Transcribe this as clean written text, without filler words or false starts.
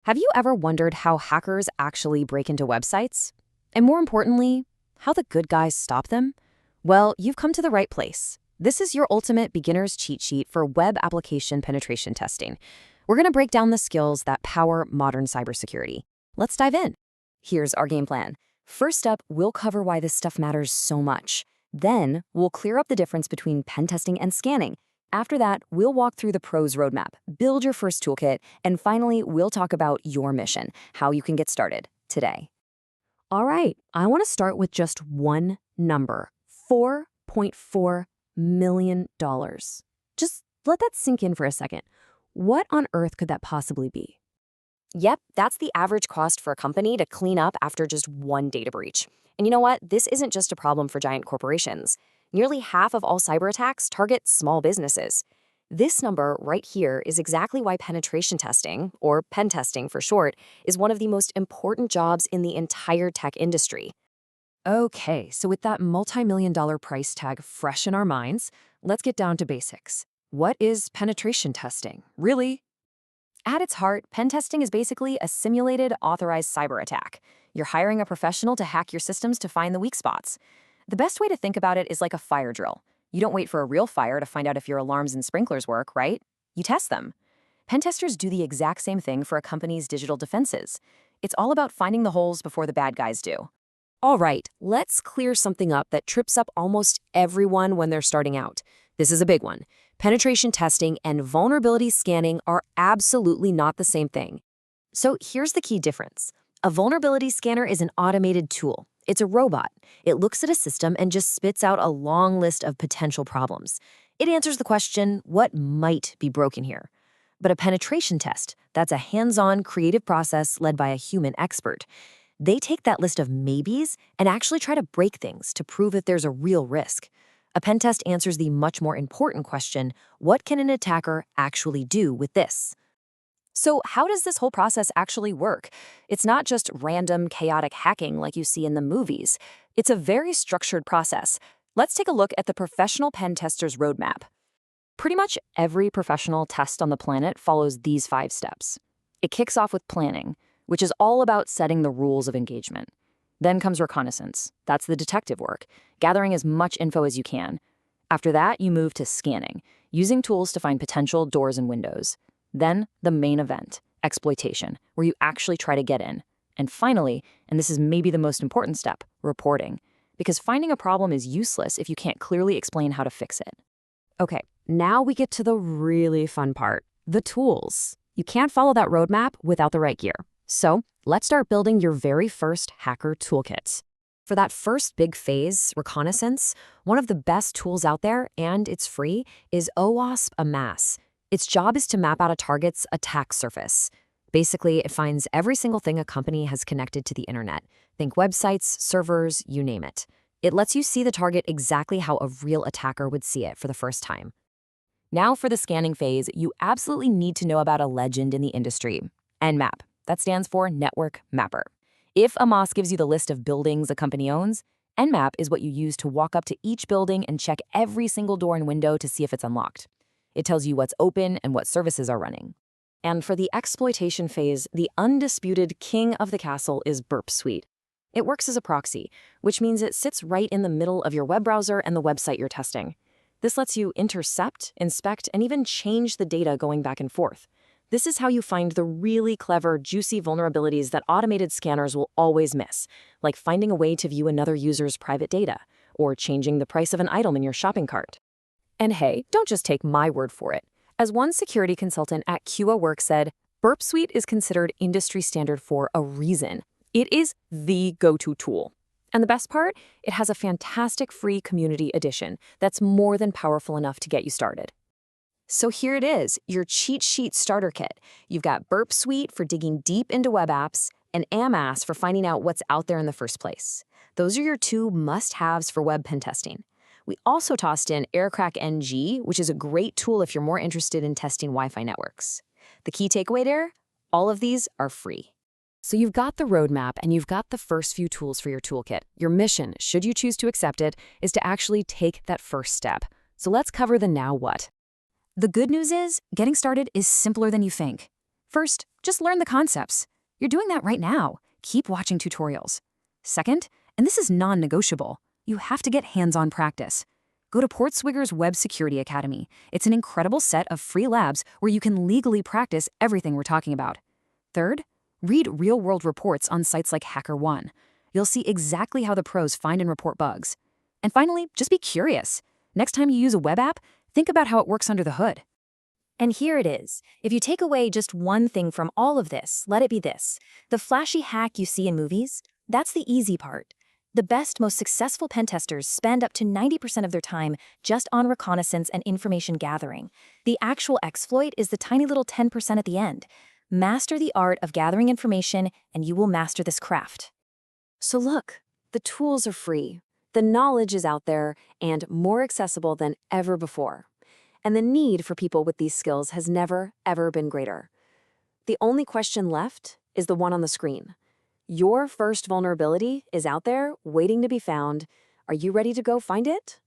Have you ever wondered how hackers actually break into websites? And more importantly, how the good guys stop them? Well, you've come to the right place. This is your ultimate beginner's cheat sheet for web application penetration testing. We're going to break down the skills that power modern cybersecurity. Let's dive in. Here's our game plan. First up, we'll cover why this stuff matters so much. Then, we'll clear up the difference between pen testing and scanning. After that, we'll walk through the pros roadmap, build your first toolkit, and finally, we'll talk about your mission, how you can get started today. All right, I want to start with just one number, $4.4 million. Just let that sink in for a second. What on earth could that possibly be? Yep, that's the average cost for a company to clean up after just one data breach. And you know what? This isn't just a problem for giant corporations. Nearly half of all cyber attacks target small businesses. This number right here is exactly why penetration testing, or pen testing for short, is one of the most important jobs in the entire tech industry. Okay, so with that multi-million-dollar price tag fresh in our minds, let's get down to basics. What is penetration testing, really? At its heart, pen testing is basically a simulated, authorized cyber attack. You're hiring a professional to hack your systems to find the weak spots. The best way to think about it is like a fire drill. You don't wait for a real fire to find out if your alarms and sprinklers work, right? You test them. Pen testers do the exact same thing for a company's digital defenses. It's all about finding the holes before the bad guys do. All right, let's clear something up that trips up almost everyone when they're starting out. This is a big one. Penetration testing and vulnerability scanning are absolutely not the same thing. So here's the key difference. A vulnerability scanner is an automated tool. It's a robot. It looks at a system and just spits out a long list of potential problems. It answers the question, what might be broken here? But a penetration test, that's a hands-on, creative process led by a human expert. They take that list of maybes and actually try to break things to prove that there's a real risk. A pen test answers the much more important question, what can an attacker actually do with this? So how does this whole process actually work? It's not just random, chaotic hacking like you see in the movies. It's a very structured process. Let's take a look at the professional pen tester's roadmap. Pretty much every professional test on the planet follows these 5 steps. It kicks off with planning, which is all about setting the rules of engagement. Then comes reconnaissance. That's the detective work, gathering as much info as you can. After that, you move to scanning, using tools to find potential doors and windows. Then, the main event, exploitation, where you actually try to get in. And finally, and this is maybe the most important step, reporting. Because finding a problem is useless if you can't clearly explain how to fix it. Okay, now we get to the really fun part, the tools. You can't follow that roadmap without the right gear. So, let's start building your very first hacker toolkit. For that first big phase, reconnaissance, one of the best tools out there, and it's free, is OWASP ZAP. Its job is to map out a target's attack surface. Basically, it finds every single thing a company has connected to the internet. Think websites, servers, you name it. It lets you see the target exactly how a real attacker would see it for the first time. Now for the scanning phase, you absolutely need to know about a legend in the industry, Nmap. That stands for Network Mapper. If a MOS gives you the list of buildings a company owns, Nmap is what you use to walk up to each building and check every single door and window to see if it's unlocked. It tells you what's open and what services are running. And for the exploitation phase, the undisputed king of the castle is Burp Suite. It works as a proxy, which means it sits right in the middle of your web browser and the website you're testing. This lets you intercept, inspect, and even change the data going back and forth. This is how you find the really clever, juicy vulnerabilities that automated scanners will always miss, like finding a way to view another user's private data, or changing the price of an item in your shopping cart. And hey, don't just take my word for it. As one security consultant at QA Work said, Burp Suite is considered industry standard for a reason. It is the go-to tool. And the best part, it has a fantastic free community edition that's more than powerful enough to get you started. So here it is, your cheat sheet starter kit. You've got Burp Suite for digging deep into web apps and AMAS for finding out what's out there in the first place. Those are your 2 must-haves for web pen testing. We also tossed in Aircrack NG, which is a great tool if you're more interested in testing Wi-Fi networks. The key takeaway there? All of these are free. So you've got the roadmap and you've got the first few tools for your toolkit. Your mission, should you choose to accept it, is to actually take that first step. So let's cover the now what. The good news is, getting started is simpler than you think. First, just learn the concepts. You're doing that right now. Keep watching tutorials. Second, and this is non-negotiable, you have to get hands-on practice. Go to Portswigger's Web Security Academy. It's an incredible set of free labs where you can legally practice everything we're talking about. Third, read real-world reports on sites like HackerOne. You'll see exactly how the pros find and report bugs. And finally, just be curious. Next time you use a web app, think about how it works under the hood. And here it is. If you take away just one thing from all of this, let it be this. The flashy hack you see in movies, that's the easy part. The best, most successful pen testers spend up to 90% of their time just on reconnaissance and information gathering. The actual exploit is the tiny little 10% at the end. Master the art of gathering information, and you will master this craft. So look, the tools are free, the knowledge is out there, and more accessible than ever before. And the need for people with these skills has never, ever been greater. The only question left is the one on the screen. Your first vulnerability is out there, waiting to be found. Are you ready to go find it?